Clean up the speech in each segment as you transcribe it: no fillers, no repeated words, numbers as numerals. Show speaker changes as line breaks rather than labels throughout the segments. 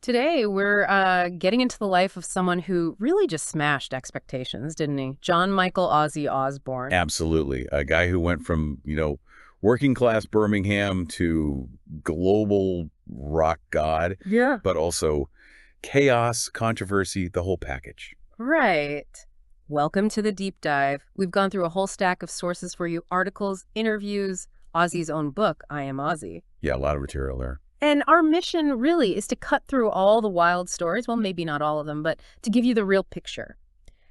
Today, we're getting into the life of someone who really just smashed expectations, didn't he? John Michael Ozzy Osbourne.
Absolutely. A guy who went from, working class Birmingham to global rock god,
Yeah.
but also chaos, controversy, the whole package.
Right. Welcome to the deep dive. We've gone through a whole stack of sources for you, articles, interviews, Ozzy's own book, I Am Ozzy.
Yeah, a lot of material there.
And our mission really is to cut through all the wild stories, well, maybe not all of them, but to give you the real picture.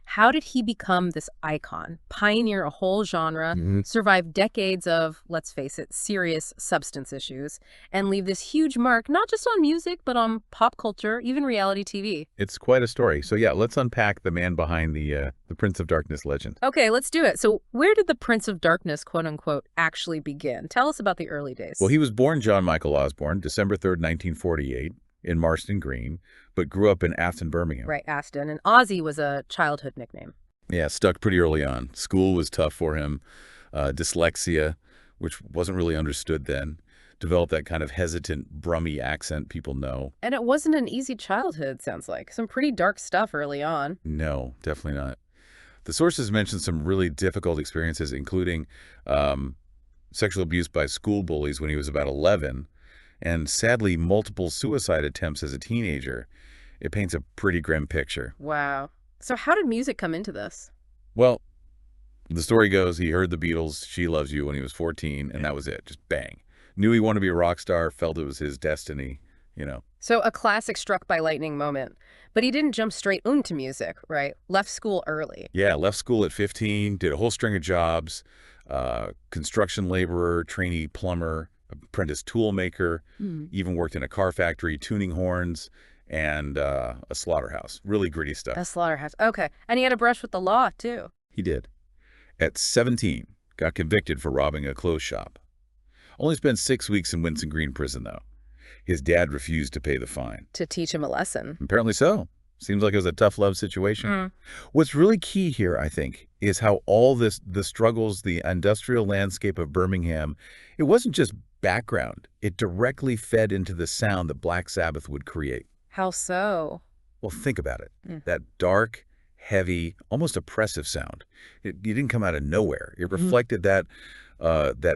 How did he become this icon, pioneer a whole genre, survive decades of, let's face it, serious substance issues, and leave this huge mark not just on music, but on pop culture, even reality TV?
It's quite a story. So yeah, let's unpack the man behind the Prince of Darkness legend.
Okay, let's do it. So where did the Prince of Darkness, quote unquote, actually begin? Tell us about the early days.
Well, he was born John Michael Osbourne, December 3rd, 1948, in Marston Green, but grew up in Aston, Birmingham.
Right, Aston. And Ozzy was a childhood nickname.
Yeah, stuck pretty early on. School was tough for him. Dyslexia, which wasn't really understood then. Developed that kind of hesitant, brummy accent people know.
And it wasn't an easy childhood, sounds like. Some pretty dark stuff early on.
No, definitely not. The sources mention some really difficult experiences, including sexual abuse by school bullies when he was about 11, and sadly, multiple suicide attempts as a teenager. It paints a pretty grim picture.
Wow. So how did music come into this?
Well, the story goes he heard the Beatles' She Loves You when he was 14, and that was it. Just bang. Knew he wanted to be a rock star, felt it was his destiny,
So a classic struck by lightning moment. But he didn't jump straight into music, right? Left school early.
Yeah, left school at 15, did a whole string of jobs, construction laborer, trainee plumber, apprentice tool maker, even worked in a car factory, tuning horns, and a slaughterhouse. Really gritty stuff.
A slaughterhouse. Okay. And he had a brush with the law, too.
He did. At 17, got convicted for robbing a clothes shop. Only spent 6 weeks in Winson Green prison, though. His dad refused to pay the fine.
To teach him a lesson.
Apparently so. Seems like it was a tough love situation. What's really key here, I think, is how all the struggles, the industrial landscape of Birmingham, it wasn't just background. It directly fed into the sound that Black Sabbath would create.
How so?
Well, think about it. That dark, heavy, almost oppressive sound. It didn't come out of nowhere. It reflected that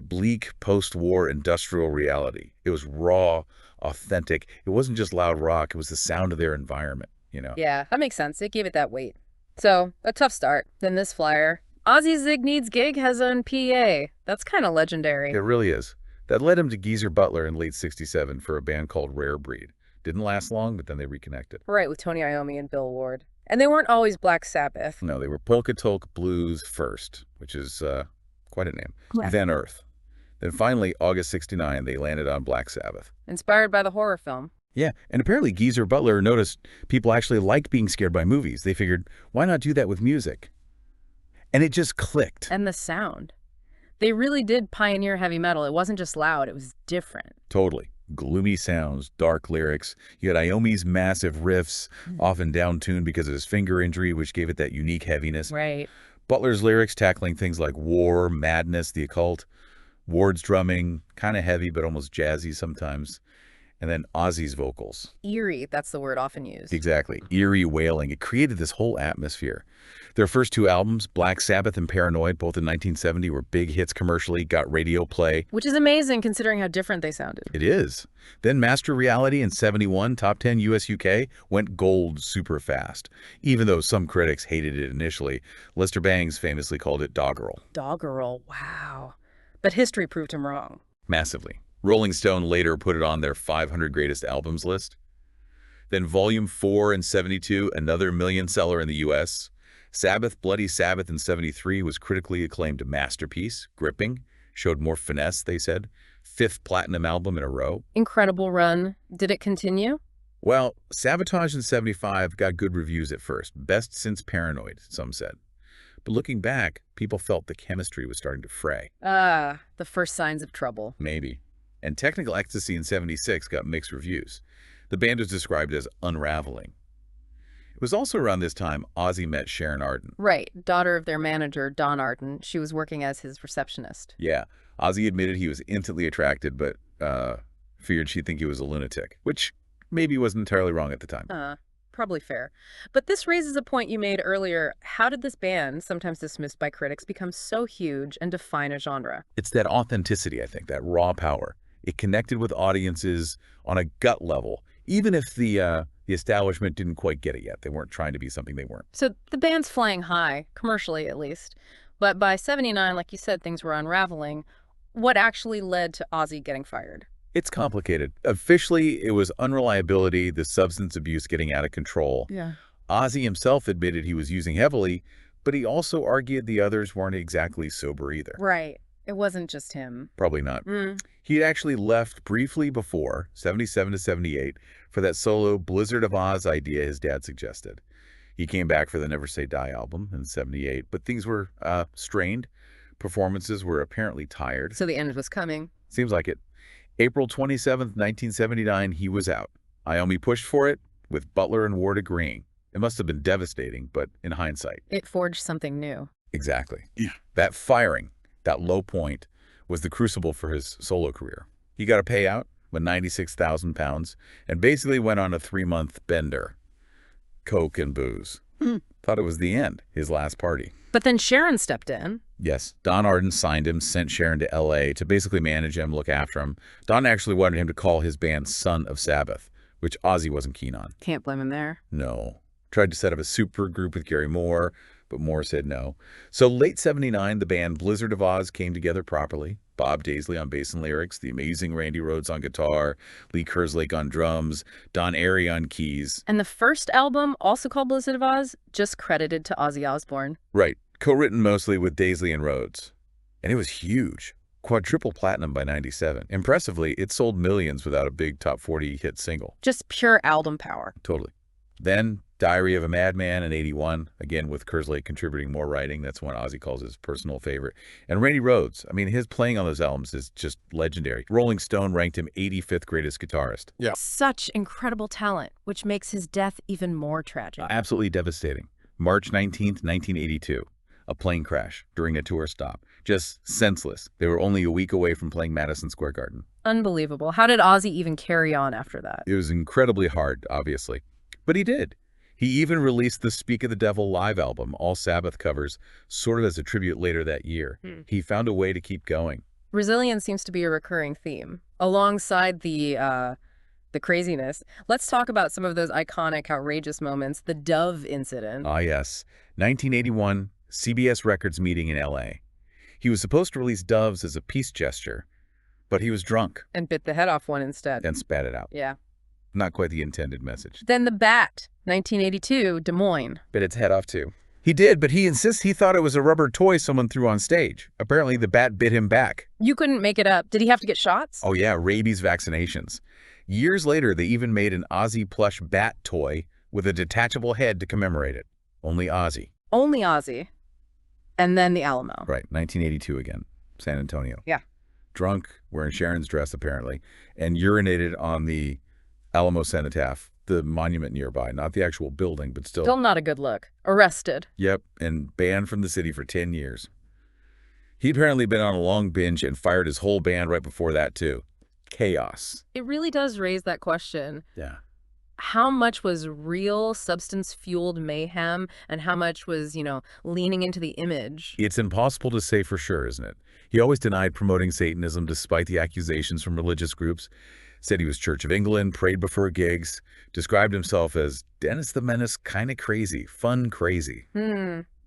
bleak post-war industrial reality. It was raw, authentic. It wasn't just loud rock. It was the sound of their environment.
Yeah, that makes sense. It gave it that weight. So, a tough start. Then this flyer. Ozzy Zig Needs Gig has on PA. That's kind of legendary.
It really is. That led him to Geezer Butler in late '67 for a band called Rare Breed. Didn't last long, but then they reconnected.
Right, with Tony Iommi and Bill Ward. And they weren't always Black Sabbath.
No, they were Polka Tulk Blues first, which is quite a name.
Yeah.
Then Earth. Then finally, August '69, they landed on Black Sabbath.
Inspired by the horror film.
Yeah, and apparently Geezer Butler noticed people actually liked being scared by movies. They figured, why not do that with music? And it just clicked.
And the sound. They really did pioneer heavy metal. It wasn't just loud, it was different.
Totally. Gloomy sounds, dark lyrics. You had Iommi's massive riffs, often down-tuned because of his finger injury, which gave it that unique heaviness.
Right.
Butler's lyrics tackling things like war, madness, the occult. Ward's drumming, kind of heavy but almost jazzy sometimes. And then Ozzy's vocals.
Eerie, that's the word often used.
Exactly. Eerie wailing. It created this whole atmosphere. Their first two albums, Black Sabbath and Paranoid, both in 1970, were big hits commercially, got radio play.
Which is amazing considering how different they sounded.
It is. Then Master Reality in '71, top 10 US UK, went gold super fast. Even though some critics hated it initially, Lester Bangs famously called it doggerel.
Doggerel, wow. But history proved him wrong.
Massively. Rolling Stone later put it on their 500 greatest albums list. Then Volume 4 in '72, another million seller in the US. Sabbath, Bloody Sabbath in '73 was critically acclaimed a masterpiece, gripping, showed more finesse, they said. 5th platinum album in a row.
Incredible run. Did it continue?
Well, Sabotage in '75 got good reviews at first, best since Paranoid, some said. But looking back, people felt the chemistry was starting to fray.
Ah, the first signs of trouble.
Maybe. And Technical Ecstasy in '76 got mixed reviews. The band was described as unraveling. It was also around this time Ozzy met Sharon Arden.
Right, daughter of their manager, Don Arden. She was working as his receptionist.
Yeah, Ozzy admitted he was instantly attracted, but feared she'd think he was a lunatic, which maybe he wasn't entirely wrong at the time.
Probably fair. But this raises a point you made earlier. How did this band, sometimes dismissed by critics, become so huge and define a genre?
It's that authenticity, I think, that raw power. It connected with audiences on a gut level, even if the establishment didn't quite get it yet. They weren't trying to be something they weren't.
So the band's flying high, commercially at least. But by '79, like you said, things were unraveling. What actually led to Ozzy getting fired?
It's complicated. Officially, it was unreliability, the substance abuse getting out of control.
Yeah.
Ozzy himself admitted he was using heavily, but he also argued the others weren't exactly sober either.
Right. It wasn't just him.
Probably not. He had actually left briefly before, 77 to 78, for that solo Blizzard of Oz idea his dad suggested. He came back for the Never Say Die album in 78, but things were strained. Performances were apparently tired.
So the end was coming.
Seems like it. April 27th, 1979, he was out. Iommi pushed for it, with Butler and Ward agreeing. It must have been devastating, but in hindsight.
It forged something new.
Exactly. Yeah. That firing, that low point, was the crucible for his solo career. He got a payout with 96,000 pounds and basically went on a 3-month bender. Coke and booze. Thought it was the end, his last party.
But then Sharon stepped in.
Yes. Don Arden signed him, sent Sharon to L.A. to basically manage him, look after him. Don actually wanted him to call his band Son of Sabbath, which Ozzy wasn't keen on.
Can't blame him there.
No. Tried to set up a super group with Gary Moore, but Moore said no. So late 79, the band Blizzard of Oz came together properly. Bob Daisley on bass and lyrics, the amazing Randy Rhoads on guitar, Lee Kerslake on drums, Don Airey on keys.
And the first album, also called Blizzard of Oz, just credited to Ozzy Osbourne.
Right. Co-written mostly with Daisley and Rhoads. And it was huge. Quadruple platinum by 97. Impressively, it sold millions without a big top 40 hit single.
Just pure album power.
Totally. Then Diary of a Madman in 81, again with Kerslake contributing more writing. That's one Ozzy calls his personal favorite. And Randy Rhoads, I mean, his playing on those albums is just legendary. Rolling Stone ranked him 85th greatest guitarist.
Yeah. Such incredible talent, which makes his death even more tragic.
Absolutely devastating. March 19th, 1982. A plane crash during a tour stop. Just senseless. They were only a week away from playing Madison Square Garden.
Unbelievable. How did Ozzy even carry on after that?
It was incredibly hard, obviously. But he did. He even released the Speak of the Devil live album, all Sabbath covers, sort of as a tribute later that year. He found a way to keep going.
Resilience seems to be a recurring theme. Alongside the craziness, let's talk about some of those iconic, outrageous moments. The Dove incident.
Ah, yes. 1981, CBS Records meeting in L.A. He was supposed to release doves as a peace gesture, but he was drunk.
And bit the head off one instead.
And spat it out.
Yeah.
Not quite the intended message.
Then the Bat, 1982, Des Moines.
Bit its head off too. He did, but he insists he thought it was a rubber toy someone threw on stage. Apparently the bat bit him back.
You couldn't make it up. Did he have to get shots?
Oh yeah, rabies vaccinations. Years later, they even made an Ozzy plush bat toy with a detachable head to commemorate it. Only Ozzy.
Only Ozzy. And then the Alamo.
Right, 1982 again, San Antonio.
Yeah.
Drunk, wearing Sharon's dress apparently, and urinated on the Alamo Cenotaph, the monument nearby, not the actual building, but still.
Still not a good look. Arrested.
Yep, and banned from the city for 10 years. He'd apparently been on a long binge and fired his whole band right before that, too. Chaos.
It really does raise that question.
Yeah.
How much was real substance-fueled mayhem and how much was, leaning into the image?
It's impossible to say for sure, isn't it? He always denied promoting Satanism despite the accusations from religious groups. Said he was Church of England, prayed before gigs, described himself as Dennis the Menace, kind of crazy, fun crazy.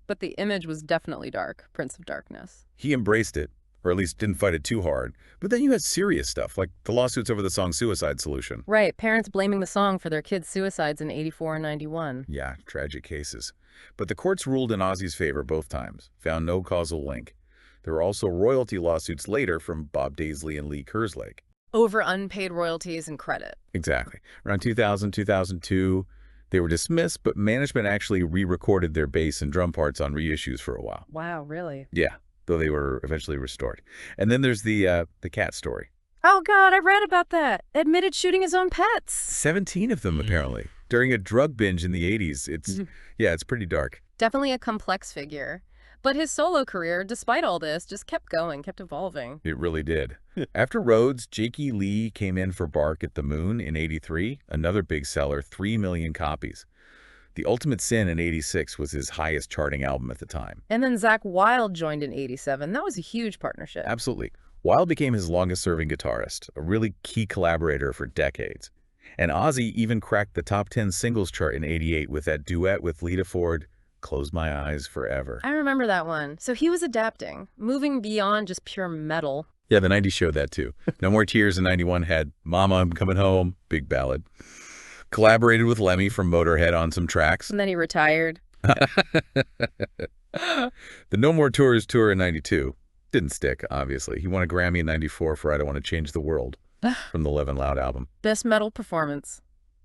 But the image was definitely dark, Prince of Darkness.
He embraced it, or at least didn't fight it too hard. But then you had serious stuff, like the lawsuits over the song Suicide Solution.
Right, parents blaming the song for their kids' suicides in 84 and 91.
Yeah, tragic cases. But the courts ruled in Ozzy's favor both times, found no causal link. There were also royalty lawsuits later from Bob Daisley and Lee Kerslake.
Over unpaid royalties and credit.
Exactly. Around 2000, 2002, they were dismissed, but management actually re-recorded their bass and drum parts on reissues for a while.
Wow, really?
Yeah, though they were eventually restored. And then there's the cat story.
Oh, God, I read about that. Admitted shooting his own pets.
17 of them, apparently. During a drug binge in the 80s. It's pretty dark.
Definitely a complex figure. But his solo career, despite all this, just kept going, kept evolving.
It really did. After Rhodes, Jakey Lee came in for Bark at the Moon in '83, another big seller, 3 million copies. The Ultimate Sin in '86 was his highest charting album at the time.
And then Zakk Wylde joined in '87. That was a huge partnership.
Absolutely. Wylde became his longest-serving guitarist, a really key collaborator for decades. And Ozzy even cracked the top 10 singles chart in '88 with that duet with Lita Ford, Close My Eyes Forever.
I remember that one. So he was adapting, moving beyond just pure metal.
Yeah, the '90s showed that too. No More Tears in '91 had Mama, I'm Coming Home, big ballad. Collaborated with Lemmy from Motorhead on some tracks.
And then he retired.
The No More Tours tour in '92 didn't stick, obviously. He won a Grammy in '94 for I Don't Want to Change the World from the Live and Loud album.
Best metal performance.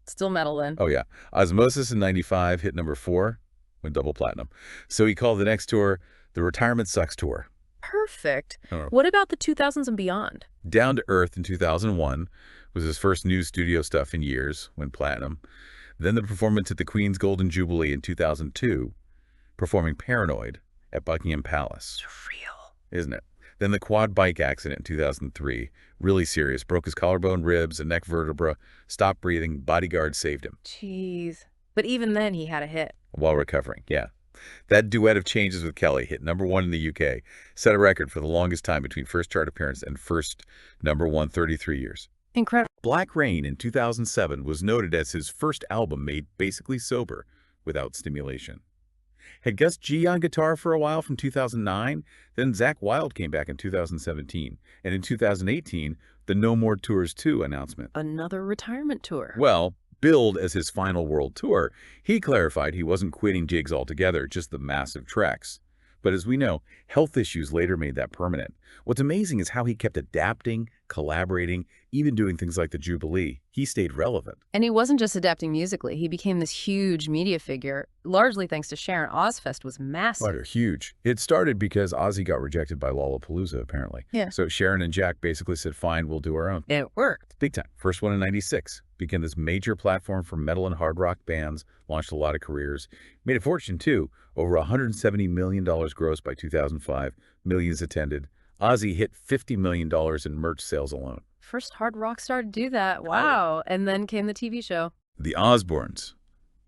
Still metal then.
Oh, yeah. Osmosis in '95 hit number 4, went double platinum. So he called the next tour the Retirement Sucks Tour.
Perfect. What about the 2000s and beyond?
Down to Earth in 2001 was his first new studio stuff in years, went platinum. Then the performance at the Queen's Golden Jubilee in 2002, performing Paranoid at Buckingham Palace.
Surreal.
Isn't it? Then the quad bike accident in 2003, really serious, broke his collarbone, ribs, and neck vertebra, stopped breathing, bodyguard saved him.
Jeez. But even then he had a hit.
While recovering, yeah. That duet of Changes with Kelly hit #1 in the UK, set a record for the longest time between first chart appearance and first #1 33 years.
Incredible.
Black Rain in 2007 was noted as his first album made basically sober, without stimulation. Had Gus G on guitar for a while from 2009, then Zakk Wylde came back in 2017, and in 2018, the No More Tours 2 announcement.
Another retirement tour.
Well, billed as his final world tour, he clarified he wasn't quitting gigs altogether, just the massive treks. But as we know, health issues later made that permanent. What's amazing is how he kept adapting, collaborating, even doing things like the Jubilee. He stayed relevant.
And he wasn't just adapting musically. He became this huge media figure, largely thanks to Sharon. Ozzfest was massive.
Right, huge. It started because Ozzy got rejected by Lollapalooza, apparently.
Yeah.
So Sharon and Jack basically said, fine, we'll do our own.
It worked.
Big time. First one in '96. Became this major platform for metal and hard rock bands, launched a lot of careers. Made a fortune, too. Over $170 million gross by 2005. Millions attended. Ozzy hit $50 million in merch sales alone.
First hard rock star to do that. Wow. And then came the TV show.
The Osbournes,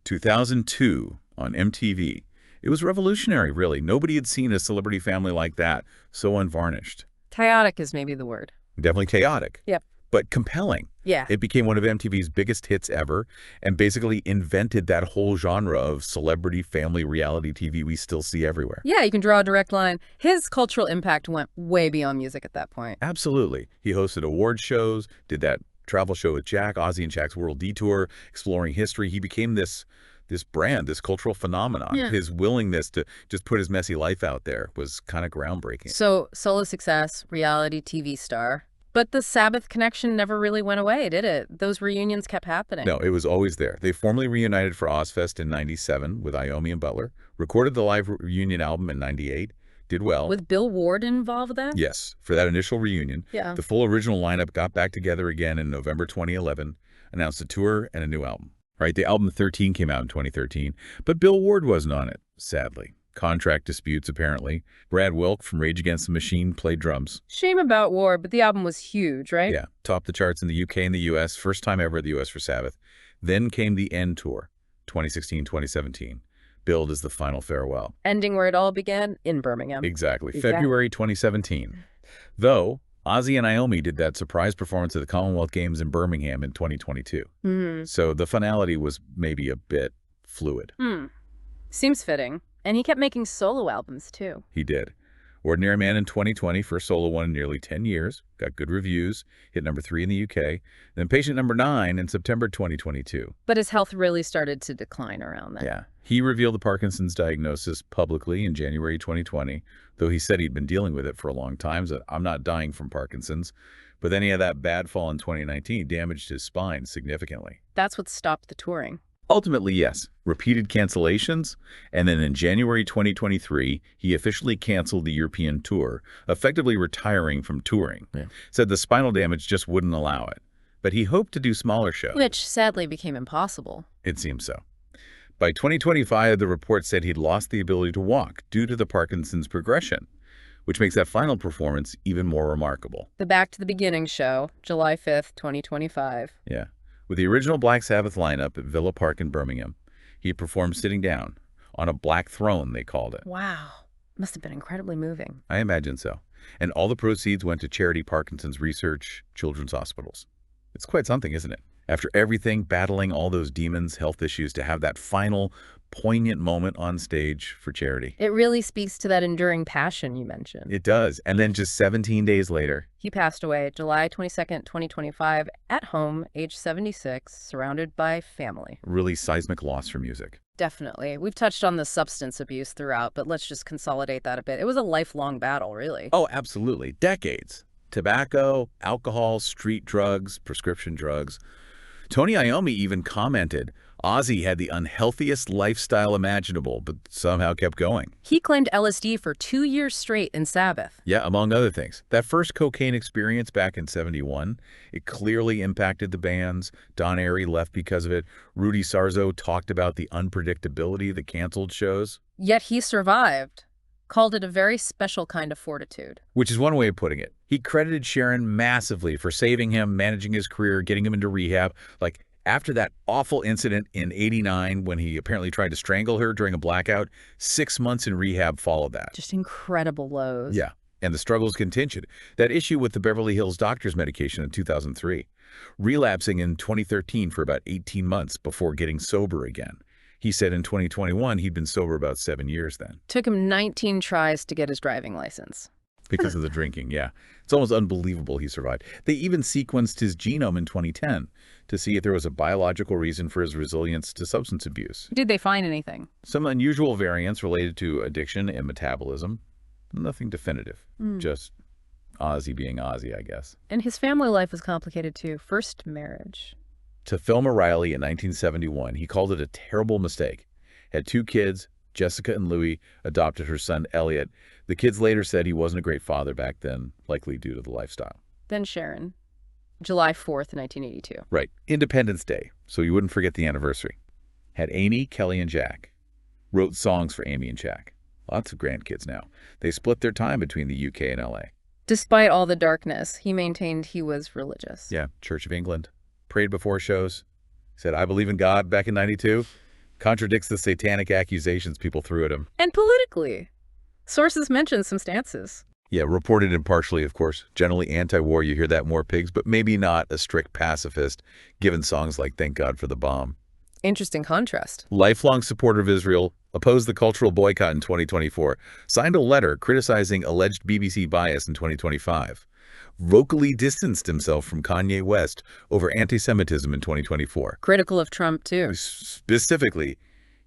2002 on MTV. It was revolutionary, really. Nobody had seen a celebrity family like that, so unvarnished.
Chaotic is maybe the word.
Definitely chaotic.
Yep.
But compelling.
Yeah.
It became one of MTV's biggest hits ever and basically invented that whole genre of celebrity family reality TV we still see everywhere.
Yeah, you can draw a direct line. His cultural impact went way beyond music at that point.
Absolutely. He hosted award shows, did that travel show with Jack, Ozzy and Jack's World Detour, exploring history. He became this brand, this cultural phenomenon.
Yeah.
His willingness to just put his messy life out there was kind of groundbreaking.
So, solo success, reality TV star. But the Sabbath connection never really went away, did it? Those reunions kept happening.
No, it was always there. They formally reunited for Ozzfest in '97 with Iommi and Butler, recorded the live reunion album in '98, did well.
With Bill Ward involved with that?
Yes, for that initial reunion.
Yeah.
The full original lineup got back together again in November 2011, announced a tour and a new album. Right, the album 13 came out in 2013, but Bill Ward wasn't on it, sadly. Contract disputes, apparently. Brad Wilk from Rage Against the Machine played drums.
Shame about Ward, but the album was huge, right?
Yeah, topped the charts in the UK and the US, first time ever at the US for Sabbath. Then came the End Tour, 2016-2017, billed as the final farewell.
Ending where it all began, in Birmingham.
Exactly. February 2017. Though, Ozzy and Iommi did that surprise performance at the Commonwealth Games in Birmingham in 2022. So the finality was maybe a bit fluid.
Seems fitting. And he kept making solo albums, too.
He did. Ordinary Man in 2020, first solo one in nearly 10 years, got good reviews, hit #3 in the UK, then Patient Number 9 in September 2022.
But his health really started to decline around then.
Yeah. He revealed the Parkinson's diagnosis publicly in January 2020, though he said he'd been dealing with it for a long time, so I'm not dying from Parkinson's. But then he had that bad fall in 2019, damaged his spine significantly.
That's what stopped the touring.
Ultimately, yes. Repeated cancellations, and then in January 2023, he officially canceled the European tour, effectively retiring from touring. Said the spinal damage just wouldn't allow it. But he hoped to do smaller shows.
Which sadly became impossible.
It seems so. By 2025, the report said he'd lost the ability to walk due to the Parkinson's progression, which makes that final performance even more remarkable.
The Back to the Beginning show, July 5th, 2025.
Yeah. With the original Black Sabbath lineup at Villa Park in Birmingham, he performed sitting down, on a black throne, they called it.
Wow. Must have been incredibly moving.
I imagine so. And all the proceeds went to charity Parkinson's Research Children's Hospitals. It's quite something, isn't it? After everything, battling all those demons, health issues, to have that final, poignant moment on stage for charity.
It really speaks to that enduring passion you mentioned.
It does. And then just 17 days later,
He passed away July 22nd, 2025, at home, age 76, surrounded by family.
really seismic loss for music.
Definitely. We've touched on the substance abuse throughout, but let's just consolidate that a bit. It was a lifelong battle, really.
Oh, absolutely. Decades. Tobacco, alcohol, street drugs, prescription drugs. Tony Iommi even commented, Ozzy had the unhealthiest lifestyle imaginable, but somehow kept going.
He claimed LSD for 2 years straight in Sabbath.
Yeah, among other things. That first cocaine experience back in '71, it clearly impacted the bands. Don Airey left because of it. Rudy Sarzo talked about the unpredictability of the canceled shows.
Yet he survived. Called it a very special kind of fortitude.
Which is one way of putting it. He credited Sharon massively for saving him, managing his career, getting him into rehab. Like, after that awful incident in '89 when he apparently tried to strangle her during a blackout, 6 months in rehab followed that.
Just incredible lows.
Yeah, and the struggles continued. That issue with the Beverly Hills doctor's medication in 2003, relapsing in 2013 for about 18 months before getting sober again. He said in 2021 he'd been sober about 7 years then.
Took him 19 tries to get his driving license.
Because of the drinking, yeah. It's almost unbelievable he survived. They even sequenced his genome in 2010 to see if there was a biological reason for his resilience to substance abuse.
Did they find anything?
Some unusual variants related to addiction and metabolism. Nothing definitive. Just Ozzy being Ozzy, I guess.
And his family life was complicated too. First marriage.
To Thelma Riley in 1971, he called it a terrible mistake. Had 2 kids, Jessica and Louis, adopted her son Elliot. The kids later said he wasn't a great father back then, likely due to the lifestyle.
Then Sharon. July 4th, 1982.
Right. Independence Day, so you wouldn't forget the anniversary. Had Amy, Kelly, and Jack. Wrote songs for Amy and Jack. Lots of grandkids now. They split their time between the UK and LA.
Despite all the darkness, he maintained he was religious.
Yeah, Church of England. Prayed before shows. Said, I believe in God back in '92. Contradicts the satanic accusations people threw at him.
And politically. Sources mention some stances.
Yeah, reported impartially, of course. Generally anti-war, you hear that more, pigs, but maybe not a strict pacifist, given songs like Thank God for the Bomb.
Interesting contrast.
Lifelong supporter of Israel, opposed the cultural boycott in 2024, signed a letter criticizing alleged BBC bias in 2025, vocally distanced himself from Kanye West over anti-Semitism in 2024.
Critical of Trump, too.
Specifically,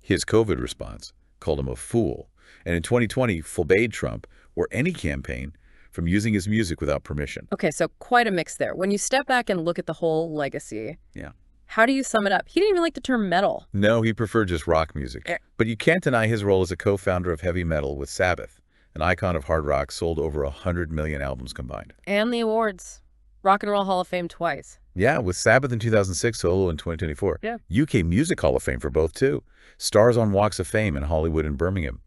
his COVID response, called him a fool, and in 2020 forbade Trump or any campaign from using his music without permission.
Okay, so quite a mix there. When you step back and look at the whole legacy,
Yeah.
how do you sum it up? He didn't even like the term metal.
No, he preferred just rock music. But you can't deny his role as a co-founder of heavy metal with Sabbath, an icon of hard rock, sold over 100 million albums combined.
And the awards. Rock and Roll Hall of Fame twice.
Yeah, with Sabbath in 2006, solo in 2024.
Yeah.
UK Music Hall of Fame for both, too. Stars on Walks of Fame in Hollywood and Birmingham.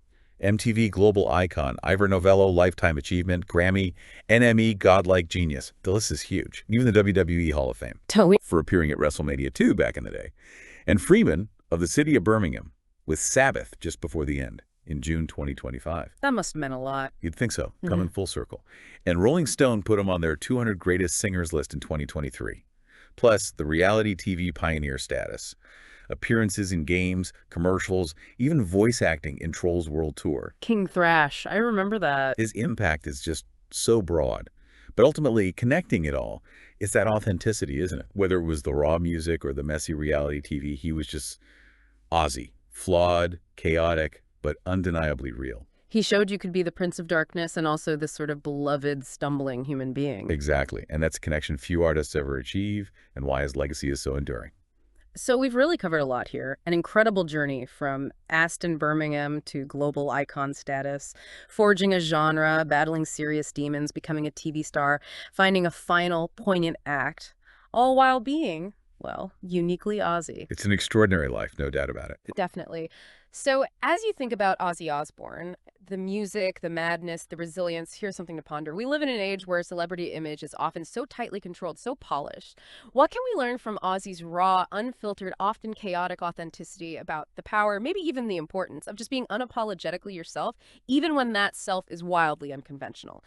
MTV Global Icon, Ivor Novello Lifetime Achievement, Grammy, NME Godlike Genius. The list is huge. Even the WWE Hall of Fame for appearing at WrestleMania 2 back in the day. And Freeman of the city of Birmingham with Sabbath just before the end in June 2025.
That must have meant a lot.
You'd think so, coming full circle. And Rolling Stone put him on their 200 greatest singers list in 2023. Plus the reality TV pioneer status. Appearances in games, commercials, even voice acting in Trolls World Tour.
King Thrash. I remember that.
His impact is just so broad. But ultimately, connecting it all is that authenticity, isn't it? Whether it was the raw music or the messy reality TV, he was just Ozzy. Flawed, chaotic, but undeniably real.
He showed you could be the Prince of Darkness and also this sort of beloved, stumbling human being.
Exactly. And that's a connection few artists ever achieve and why his legacy is so enduring.
So we've really covered a lot here. An incredible journey from Aston, Birmingham to global icon status, forging a genre, battling serious demons, becoming a TV star, finding a final poignant act, all while being Well, uniquely Ozzy.
It's an extraordinary life, no doubt about it.
Definitely. So as you think about Ozzy Osbourne, the music, the madness, the resilience, here's something to ponder. We live in an age where celebrity image is often so tightly controlled, so polished. What can we learn from Ozzy's raw, unfiltered, often chaotic authenticity about the power, maybe even the importance of just being unapologetically yourself, even when that self is wildly unconventional?